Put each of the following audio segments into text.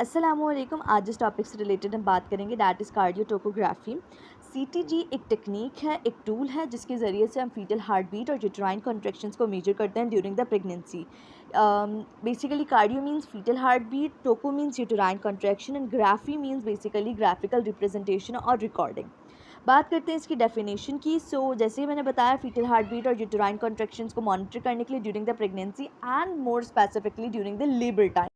अस्सलामुअलैकुम। आज जिस टॉपिक से रिलेटेड हम बात करेंगे दैट इज़ कार्डियोटोकोग्राफी। सीटीजी एक टेक्निक है, एक टूल है जिसके ज़रिए से हम फीटल हार्ट बीट और यूट्राइन कॉन्ट्रैक्शंस को मेजर करते हैं during the pregnancy. Basically cardio means foetal heart beat, toco means uterine contraction and graphy means basically graphical representation और रिकॉर्डिंग। बात करते हैं इसकी डेफिनेशन की। जैसे ही मैंने बताया, फीटल हार्ट बीट और यूट्राइन कॉन्ट्रैक्शंस को मॉनिटर करने के लिए during the pregnancy and more specifically during the labour time.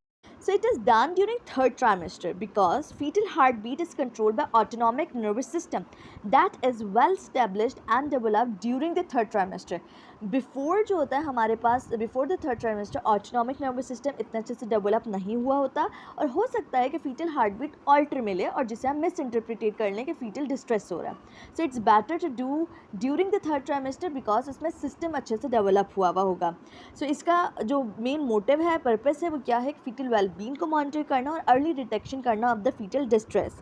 So it is done during third trimester because fetal heartbeat is controlled by autonomic nervous system that is well established and developed during the third trimester. Before जो होता है हमारे पास, before the third trimester autonomic nervous system इतना अच्छे से develop नहीं हुआ होता और हो सकता है कि फीटल हार्ट बीट ऑल्टर मिले और जिसे हम मिस इंटरप्रिटेट कर लें कि फीटल डिस्ट्रेस हो रहा है. So it's better to do during the third trimester because उसमें सिस्टम अच्छे से डेवलप हुआ होगा. सो इसका जो मेन मोटिव है, पर्पस है, वो क्या है कि फीटल वेलबींग को मॉनिटर करना और अर्ली डिटेक्शन करना ऑफ द फीटल डिस्ट्रेस.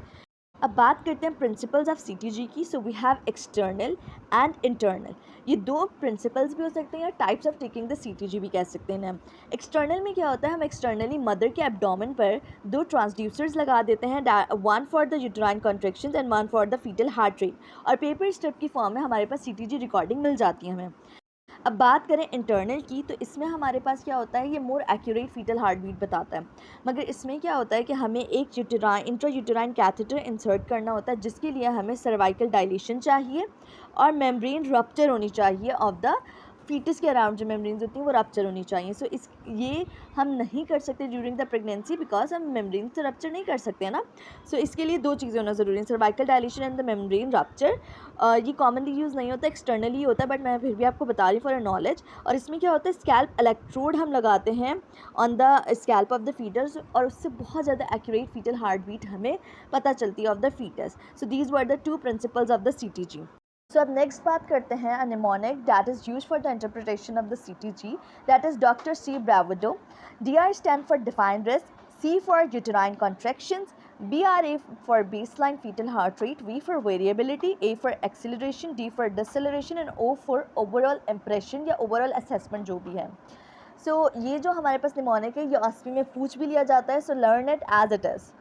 अब बात करते हैं प्रिंसिपल्स ऑफ सीटीजी की. So we have external and internal. ये दो प्रिंसिपल्स भी हो सकते हैं या types of taking the CTG भी कह सकते हैं हम. एक्सटर्नल में क्या होता है, हम एक्सटर्नली मदर के एब्डोमेन पर दो ट्रांसड्यूसर्स लगा देते हैं, one for the uterine contractions and one for the fetal heart rate, और पेपर स्ट्रिप की फॉर्म में हमारे पास सीटीजी रिकॉर्डिंग मिल जाती है हमें. अब बात करें इंटरनल की, तो इसमें हमारे पास क्या होता है, ये more accurate fetal heart beat बताता है. मगर इसमें क्या होता है कि हमें एक इंट्रा यूटेराइन कैथेटर इंसर्ट करना होता है जिसके लिए हमें सर्वाइकल डायलेशन चाहिए और मेम्ब्रेन रप्चर होनी चाहिए ऑफ द फीटस के अराउंड. जो मेम्ब्रेन्स होती हैं वो रप्चर होनी चाहिए. ये हम नहीं कर सकते ड्यूरिंग द प्रेगनेंसी बिकॉज हम मेम्ब्रेन से रप्चर नहीं कर सकते हैं ना. इसके लिए दो चीज़ें होना ज़रूरी है, cervical dilation and the membrane rupture. ये कॉमनली यूज़ नहीं होता, एक्सटर्नली होता है, बट मैं फिर भी आपको बता रही फॉर अ नॉलेज. और इसमें क्या होता है, स्कैल्प इलेक्ट्रोड हम लगाते हैं on the scalp of the fetus और उससे बहुत ज़्यादा एक्यूरेट फीटल हार्ट बीट हमें पता चलती है of the foetus. So these were the two principles of the CTG. अब नेक्स्ट बात करते हैं a mnemonic that is use for the interpretation of the CTG, that is doctor C bravado. DR stand for defined risk, C for uterine contractions, BRA for baseline fetal heart rate, V for variability, A for acceleration, D for deceleration and O for overall impression या overall assessment जो भी है. ये जो हमारे पास mnemonic है ये ऑस्पी में पूछ भी लिया जाता है. Learn it as it is.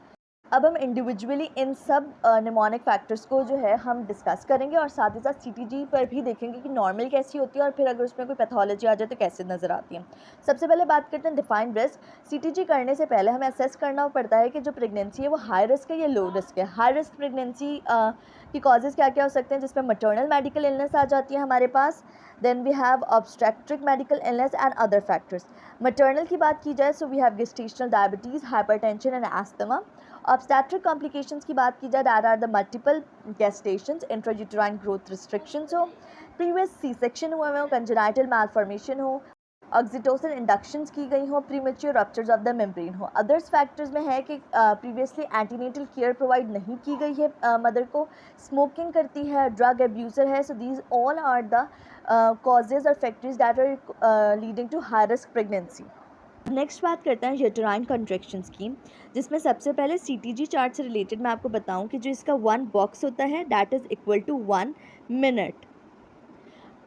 अब हम इंडिविजुअली इन सब निमोनिक फैक्टर्स को जो है हम डिस्कस करेंगे और साथ ही साथ सीटीजी पर भी देखेंगे कि नॉर्मल कैसी होती है और फिर अगर उसमें कोई पैथोलॉजी आ जाए तो कैसे नज़र आती है. सबसे पहले बात करते हैं डिफाइंड रिस्क. सीटीजी करने से पहले हमें असेस करना पड़ता है कि जो प्रेगनेंसी है वो हाई रिस्क है या लो रिस्क है. हाई रिस्क प्रेगनेंसी की कॉजेज़ क्या क्या हो सकते हैं, जिसमें मटर्नल मेडिकल इलनेस आ जाती है हमारे पास. Then we have obstetric medical illness and other factors. Maternal की बात की जाए we have gestational diabetes, hypertension and asthma. Obstetric complications की बात की जाए that are the multiple gestations, intrauterine growth restrictions हो, प्रीवियस सी सेक्शन हुए हो, कंजेनाइटल मैलफॉर्मेशन हो, ऑक्सीटोसिन इंडक्शंस की गई हो, premature ruptures of the membrane हो. अदर्स फैक्टर्स में है कि प्रीवियसली एंटीनेटल केयर प्रोवाइड नहीं की गई है मदर को, स्मोकिंग करती है, ड्रग एब्यूज़र है. These all are the causes और factors that are leading to high risk pregnancy. Next बात करते हैं यूटेराइन कॉन्ट्रैक्शंस की, जिसमें सबसे पहले सीटीजी चार्ट से रिलेटेड मैं आपको बताऊं कि जो इसका 1 बॉक्स होता है that is equal to 1 minute.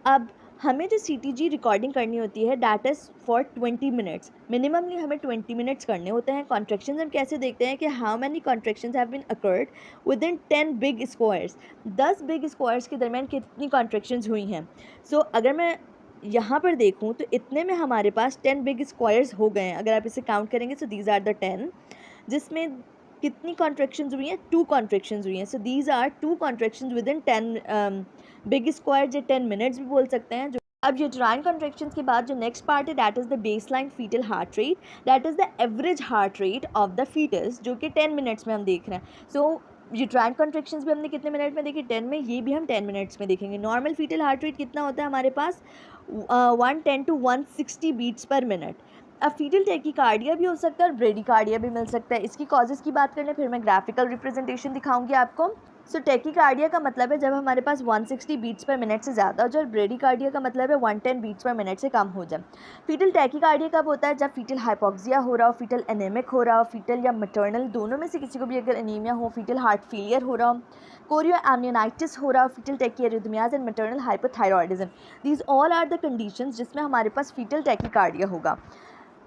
अब हमें जो सीटीजी रिकॉर्डिंग करनी होती है that is for 20 minutes. Minimally हमें 20 मिनट्स करने होते हैं. कॉन्ट्रैक्शंस हम कैसे देखते हैं कि how many contractions have been occurred within 10 big squares. 10 big squares के दरमियान कितनी कॉन्ट्रैक्शंस हुई हैं. अगर मैं यहाँ पर देखूँ तो इतने में हमारे पास 10 बिग स्क्वायर्स हो गए हैं. अगर आप इसे काउंट करेंगे दीज आर द 10, जिसमें कितनी कॉन्ट्रैक्शंस हुई हैं, 2 कॉन्ट्रैक्शंस हुई हैं. These are 2 contractions within 10 big square, जो 10 मिनट्स भी बोल सकते हैं. अब यूटेराइन कॉन्ट्रैक्शंस के बाद जो नेक्स्ट पार्ट है that is the baseline fetal heart rate, that is the average heart rate of the fetus, जो कि 10 मिनट्स में हम देख रहे हैं. यूटेराइन कॉन्ट्रैक्शंस भी हमने कितने मिनट में देखी, 10 में. ये भी हम 10 मिनट्स में देखेंगे. नॉर्मल फीटल हार्ट रेट कितना होता है हमारे पास, 110 to 160 बीट्स पर मिनट. अब फीटल टैकीकार्डिया भी हो सकता है और ब्रेडिकार्डिया भी मिल सकता है. इसकी कॉजेज़ की बात करें फिर मैं ग्राफिकल रिप्रेजेंटेशन दिखाऊंगी आपको. टैकीकार्डिया का मतलब है जब हमारे पास 160 बीट्स पर मिनट से ज़्यादा हो जाए, और ब्रेडिकार्डिया का मतलब है 110 बीट्स पर मिनट से कम हो जाए. फीटल टैकीकार्डिया कब होता है, जब फीटल हाइपोक्सिया हो रहा हो, फीटल एनेमिक हो रहा हो, फीटल या मैटरनल दोनों में से किसी को भी अगर एनीमिया हो, फीटल हार्ट फेलियर हो रहा हो, कोरियो एम्नियोनाइटिस हो रहा हो, foetal tachyarrhythmias and maternal hypothyroidism. These all are the conditions जिसमें हमारे पास फीटल टैकीकार्डिया होगा.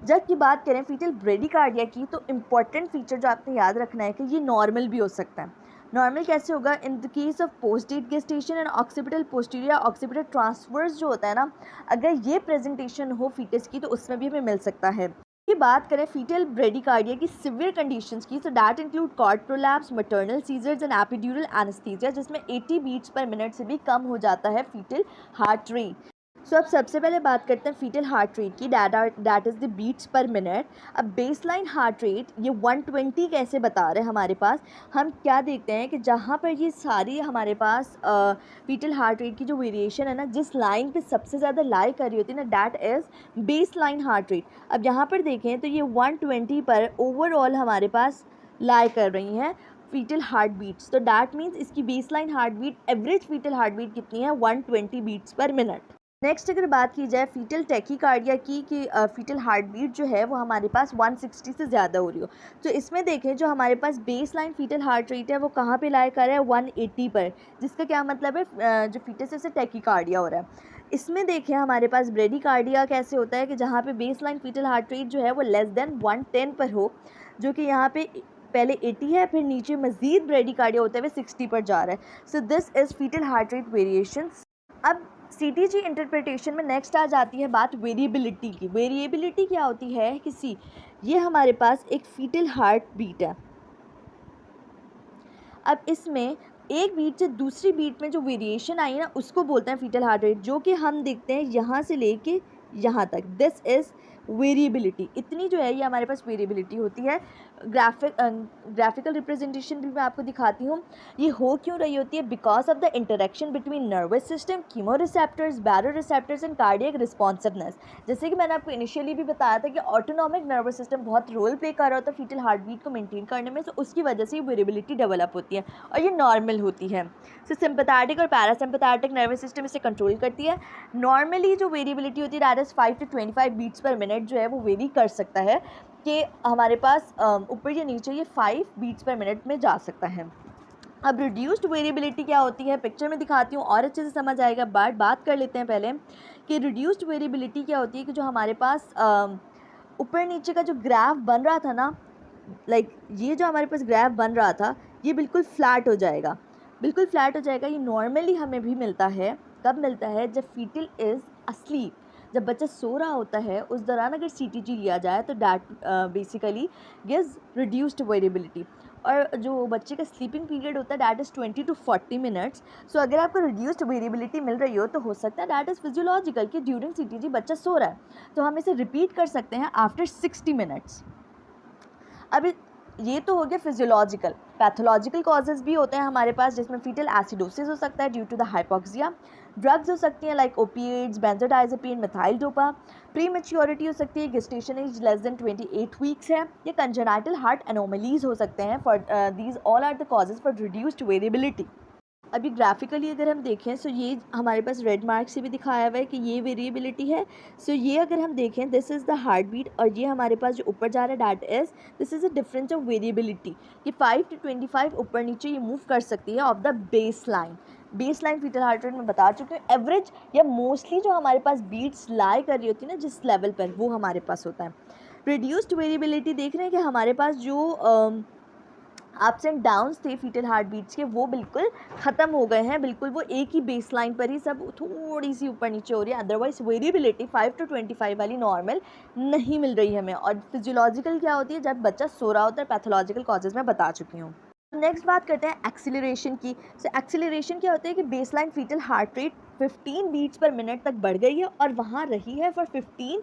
जब की बात करें फीटल ब्रेडिकार्डिया की, तो इम्पॉर्टेंट फीचर जो आपने याद रखना है कि ये नॉर्मल भी हो सकता है। नॉर्मल कैसे होगा? In the case of post date gestation and occipital posterior occipital transverse जो होता है ना, अगर ये प्रेजेंटेशन हो फीटस की तो उसमें भी हमें मिल सकता है। ये बात करें फीटल ब्रेडिकार्डिया की सिवियर कंडीशंस की, तो that include cord prolapse, maternal seizures and epidural anaesthesia, जिसमें 80 बीट्स पर मिनट से भी कम हो जाता है फीटल हार्ट रेट। सो अब सबसे पहले बात करते हैं फीटल हार्ट रेट की, that is the beats per minute. अब बेसलाइन हार्ट रेट ये 120 कैसे बता रहे हैं हमारे पास? हम क्या देखते हैं कि जहाँ पर ये सारी हमारे पास फीटल हार्ट रेट की जो वेरिएशन है ना, जिस लाइन पे सबसे ज़्यादा लाई कर रही होती है ना, that is baseline heart rate. अब यहाँ पर देखें तो ये 120 पर ओवरऑल हमारे पास लाई कर रही हैं फीटल हार्ट बीट्स। तो डैट मीन्स इसकी baseline heart beat, average fetal heart beat कितनी है? 120 बीट्स पर मिनट। नेक्स्ट अगर बात की जाए फीटल टैकीकार्डिया की कि फीटल हार्ट बीट जो है वो हमारे पास 160 से ज़्यादा हो रही हो, तो इसमें देखें जो हमारे पास base line fetal heart rate है वो कहाँ पे लाई कर रहा है? 180 पर, जिसका क्या मतलब है? जो फीटस है उसे टैकीकार्डिया हो रहा है। इसमें देखें हमारे पास ब्रेडिकार्डिया कैसे होता है कि जहाँ पे base line fetal heart rate जो है वो लेस देन 110 पर हो, जो कि यहाँ पे पहले 80 है, फिर नीचे मज़ीद ब्रेडिकार्डिया होते हुए 60 पर जा रहा है। So this is fetal heart rate variations. अब सीटीजी इंटरप्रिटेशन में नेक्स्ट आ जाती है बात वेरिएबिलिटी की। वेरिएबिलिटी क्या होती है कि ये हमारे पास एक फीटल हार्ट बीट है। अब इसमें एक बीट से दूसरी बीट में जो वेरिएशन आई ना, उसको बोलते हैं फीटल हार्ट रेट, जो कि हम देखते हैं यहाँ से लेके यहाँ तक। This is variability. इतनी जो है ये हमारे पास वेरिएबिलिटी होती है। ग्राफिकल रिप्रेजेंटेशन भी मैं आपको दिखाती हूँ। ये हो क्यों रही होती है? Because of the interaction between nervous system, chemoreceptors, baroreceptors and cardiac responsiveness. जैसे कि मैंने आपको इनिशियली भी बताया था कि ऑटोनॉमिक नर्वस सिस्टम बहुत रोल प्ले कर रहा होता है फीटल हार्ट बीट को मेंटेन करने में, तो उसकी वजह से ये वेरिएबिलिटी डेवलप होती है और ये नॉर्मल होती है। सो सिंपैथेटिक और पैरासिम्पैथेटिक नर्वस सिस्टम इसे कंट्रोल करती है। नॉर्मली जो वेरिएबिलिटी होती है that is 5 to 25 beats per minute जो है वो वेरी कर सकता है कि हमारे पास ऊपर या नीचे ये 5 बीट्स पर मिनट में जा सकता है। अब रिड्यूस्ड वेरिएबिलिटी क्या होती है पिक्चर में दिखाती हूँ और अच्छे से समझ आएगा। बट बात कर लेते हैं पहले कि रिड्यूस्ड वेरिएबिलिटी क्या होती है कि जो हमारे पास ऊपर नीचे का जो ग्राफ बन रहा था ना, लाइक ये जो हमारे पास ग्राफ बन रहा था ये बिल्कुल फ्लैट हो जाएगा, बिल्कुल फ्लैट हो जाएगा। ये नॉर्मली हमें भी मिलता है। कब मिलता है? जब फीटल इज़ अस्लीप, जब बच्चा सो रहा होता है उस दौरान अगर सीटीजी लिया जाए तो that basically gives reduced variability. और जो बच्चे का स्लीपिंग पीरियड होता है डैट इज़ 20 to 40 मिनट्स। सो अगर आपको रिड्यूस्ड वेरिएबिलिटी मिल रही हो तो हो सकता है डैट इज़ फिजियोलॉजिकल कि ड्यूरिंग सीटीजी बच्चा सो रहा है, तो हम इसे रिपीट कर सकते हैं आफ्टर 60 मिनट्स। अब ये तो हो गया फिजियोलॉजिकल। पैथोलॉजिकल कॉजेज़ भी होते हैं हमारे पास, जिसमें फीटल एसिडोसिस हो सकता है due to the hypoxia. Drugs हो सकती हैं like opiates, benzodiazepine, methyl dopa. Prematurity हो सकती है, gestation age less than 28 weeks है। ये कंजेनाइटल हार्ट एनोमलीज हो सकते हैं। For these all are the causes for reduced variability. अभी ग्राफिकली अगर हम देखें सो ये हमारे पास रेड मार्क से भी दिखाया हुआ है कि ये वेरिएबिलिटी है। सो ये अगर हम देखें this is the heart beat और ये हमारे पास जो ऊपर जा रहा है that is this is a difference of variability. ये 5 to 25 ऊपर नीचे ये मूव कर सकती है of the baseline. Base line fetal heart rate में बता चुकी हूँ। एवरेज या मोस्टली जो हमारे पास बीट्स लाई कर रही होती है ना जिस लेवल पर, वो हमारे पास होता है। रिड्यूस्ड वेरिएबिलिटी देख रहे हैं कि हमारे पास जो अप्स एंड डाउन्स थे फीटल हार्ट बीट्स के वो बिल्कुल ख़त्म हो गए हैं। बिल्कुल वो एक ही बेस लाइन पर ही सब थोड़ी सी ऊपर नीचे हो रही है। अदरवाइज वेरिएबिलिटी 5 to 25 वाली नॉर्मल नहीं मिल रही हमें। और फिजियोलॉजिकल क्या होती है? जब बच्चा सो रहा होता है। पैथोलॉजिकल कॉजेज़ मैं बता चुकी हूँ। नेक्स्ट बात करते हैं एक्सीलरेशन की। सो एक्सीलरेशन क्या होता है कि baseline fetal heart rate 15 beats per minute तक बढ़ गई है और वहाँ रही है फॉर 15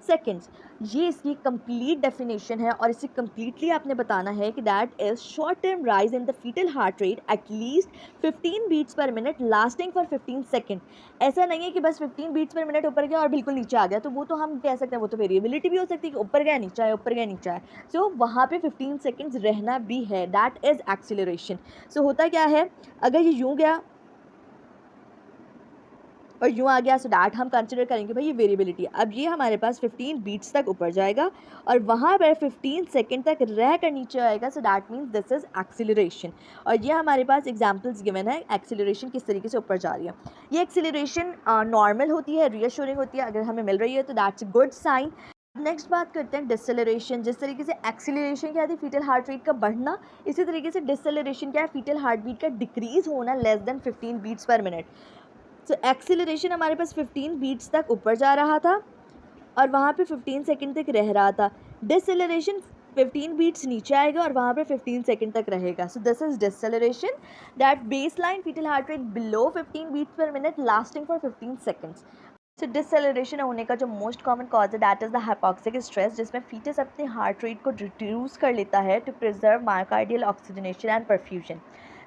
सेकेंड्स। ये इसकी कंप्लीट डेफिनेशन है और इसे कम्प्लीटली आपने बताना है कि that is short term rise in the fetal heart rate at least 15 beats per minute lasting for 15 second. ऐसा नहीं है कि बस 15 बीट्स पर मिनट ऊपर गया और बिल्कुल नीचे आ गया, तो वो तो हम कह सकते हैं, वो तो वेरिएबिलिटी भी हो सकती है कि ऊपर गया नीचे आया, ऊपर गया नीचे आया। सो वहाँ पे 15 सेकेंड्स रहना भी है, दैट इज़ एक्सीलरेशन। सो होता क्या है, अगर ये यूँ गया और यूँ आ गया, सो डैट हम कंसिडर करेंगे भाई ये वेरिएबिलिटी। अब ये हमारे पास 15 बीट्स तक ऊपर जाएगा और वहाँ पर 15 सेकेंड तक रह कर नीचे आएगा। So that means this is acceleration. और ये हमारे पास एग्जांपल्स गिवन है एक्सीलरेशन किस तरीके से ऊपर जा रही है। ये एक्सीलरेशन नॉर्मल होती है, रीअश्योरिंग होती है। अगर हमें मिल रही है तो that's a good sign. Next बात करते हैं डिसेलरेशन। जिस तरीके से एक्सीलरेशन क्या थी, फीटल हार्ट रेट का बढ़ना, इसी तरीके से डिसेलरेशन क्या है, फीटल हार्ट बीट का डिक्रीज होना less than 15 beats per minute. So acceleration हमारे पास 15 बीट्स तक ऊपर जा रहा था और वहाँ पे 15 सेकंड तक रह रहा था। डिसेलरेशन 15 बीट्स नीचे आएगा और वहाँ पे 15 सेकंड तक रहेगा। So this is deceleration, that base line fetal heart rate below 15 beats per minute lasting for 15 seconds. So deceleration होने का जो मोस्ट कॉमन कॉज है that is the hypoxic stress, जिसमें फीटस अपने हार्ट रेट को reduce कर लेता है to preserve myocardial oxygenation and perfusion.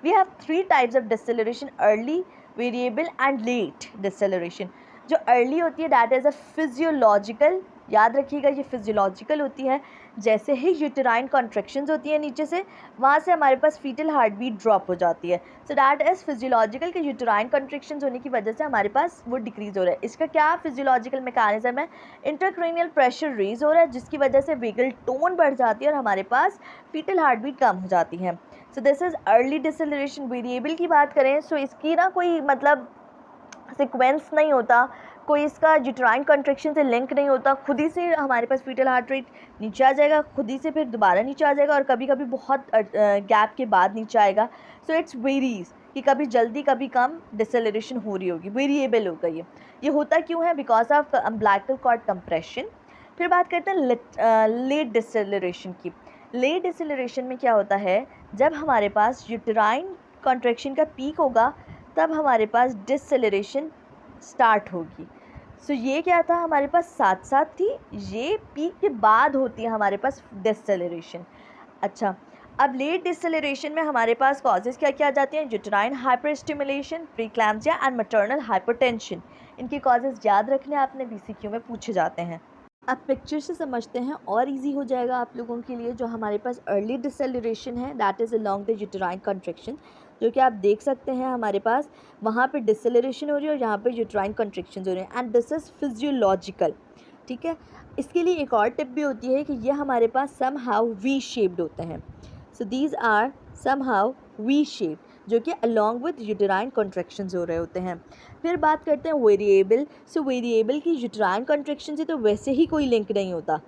We have 3 types of deceleration, early, variable and late deceleration. जो अर्ली होती है दैट इज़ अ फिजियोलॉजिकल, याद रखिएगा ये फिजियोलॉजिकल होती है। जैसे ही यूटेराइन कॉन्ट्रैक्शंस होती है नीचे से, वहाँ से हमारे पास फीटल हार्ट बीट ड्रॉप हो जाती है। सो दैट इज़ फिजियोलॉजिकल कि यूटेराइन कॉन्ट्रैक्शंस होने की वजह से हमारे पास वो डिक्रीज़ हो रहा है। इसका क्या फिजियोलॉजिकल मैकेनिज्म है, इंट्राक्रैनियल प्रेशर रेज हो रहा है जिसकी वजह से वेगल टोन बढ़ जाती है और हमारे पास फीटल हार्ट बीट कम हो जाती है। So this is early deceleration. Variable की बात करें सो इसकी ना कोई मतलब सीक्वेंस नहीं होता, कोई इसका यूटेराइन कॉन्ट्रैक्शन से लिंक नहीं होता, खुद ही से हमारे पास फीटल हार्ट रेट नीचे आ जाएगा, खुद ही से फिर दोबारा नीचे आ जाएगा और कभी कभी बहुत गैप के बाद नीचे आएगा। सो इट्स वेरीज कि कभी जल्दी कभी कम डिसेलरेशन हो रही होगी, वेरिएबल होगा ये होता क्यों है, because of umbilical cord compression. फिर बात करते हैं लेट डिसेलरेशन की। लेट डिसेलरेशन में क्या होता है, जब हमारे पास यूटेराइन कॉन्ट्रैक्शन का पीक होगा तब हमारे पास डिसेलरेशन स्टार्ट होगी। सो ये क्या था, हमारे पास साथ साथ थी, ये पीक के बाद होती है हमारे पास डिसेलरेशन। अच्छा, अब लेट डिसेलरेशन में हमारे पास कॉजेज़ क्या क्या आ जाती हैं, uterine hyperstimulation, pre-eclampsia and maternal hypertension. इनके कॉजेज़ याद रखने आपने BCQ में पूछे जाते हैं। अब पिक्चर से समझते हैं और इजी हो जाएगा आप लोगों के लिए। जो हमारे पास अर्ली डिसेलरेशन है that is along the uterine contraction, जो कि आप देख सकते हैं हमारे पास वहाँ पे डिसेलरेशन हो रही है और यहाँ पे यूटेराइन कॉन्ट्रैक्शन हो रहे हैं एंड दिस इज़ फिजियोलॉजिकल। ठीक है, इसके लिए एक और टिप भी होती है कि ये हमारे पास सम हाउ वी शेप्ड होते हैं। So these are somehow V shaped, जो कि अलॉन्ग विद यूटेराइन कॉन्ट्रैक्शंस हो रहे होते हैं। फिर बात करते हैं वेरिएबल। सो वेरिएबल की यूटेराइन कॉन्ट्रैक्शन से तो वैसे ही कोई लिंक नहीं होता।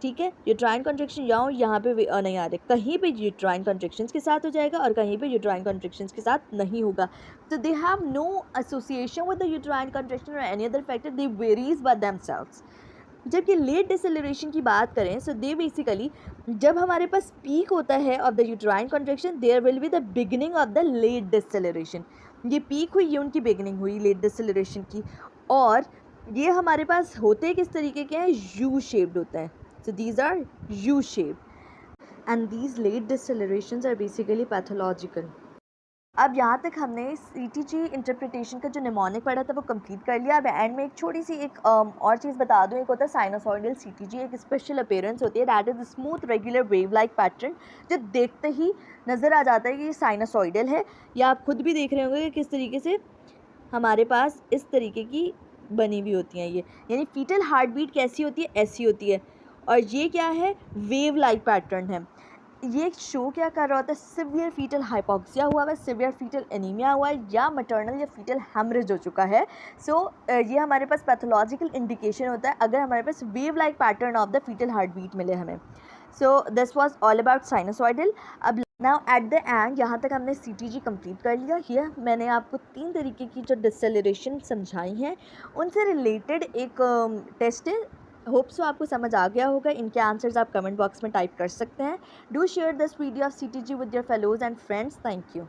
ठीक है, यूटेराइन कॉन्ट्रैक्शन यहाँ पे नहीं आ रहे, कहीं पे यूटेराइन कॉन्ट्रैक्शंस के साथ हो जाएगा और कहीं पे यूटेराइन कॉन्ट्रैक्शंस के साथ नहीं होगा। तो they have no association with the uterine contraction और any other factor, they varies by themselves. जबकि लेट डिसेलरेशन की बात करें सो दे बेसिकली, जब हमारे पास पीक होता है of the uterine contraction there will be the beginning of the late deceleration. ये पीक हुई, ये उनकी बिगिनिंग हुई लेट डिसेलरेशन की। और ये हमारे पास होते किस तरीके के हैं, यू शेप्ड होते हैं। So these are U shaped and these late decelerations are basically pathological. अब यहाँ तक हमने CTG इंटरप्रिटेशन का जो निमोनिक पढ़ा था वो कंप्लीट कर लिया। अब एंड में एक छोटी सी एक और चीज़ बता दूँ, एक होता है साइनोसॉइडल CTG, एक स्पेशल अपीयरेंस होती है that is smooth regular wave like pattern, जो देखते ही नज़र आ जाता है कि ये साइनोसॉइडल है। या आप खुद भी देख रहे होंगे कि किस तरीके से हमारे पास इस तरीके की बनी हुई होती हैं ये, यानी फीटल हार्ट बीट कैसी होती है, ऐसी होती है। और ये क्या है, वेव लाइक पैटर्न है। ये शो क्या कर रहा होता है, सिवियर फीटल हाइपोक्सिया हुआ है, सिवियर फीटल एनीमिया हुआ है या मैटरनल या फीटल हेमरेज हो चुका है। सो ये हमारे पास पैथोलॉजिकल इंडिकेशन होता है अगर हमारे पास wave like pattern of the fetal heart beat मिले हमें। So this was all about sinusoidal. अब नाउ एट द एंड यहाँ तक हमने CTG कंप्लीट कर लिया। ये मैंने आपको 3 तरीके की जो डिसेलरेशन समझाई हैं उनसे रिलेटेड एक टेस्ट है। होप सो आपको समझ आ गया होगा। इनके आंसर्स आप कमेंट बॉक्स में टाइप कर सकते हैं। Do share this video of CTG with your fellows and friends. Thank you.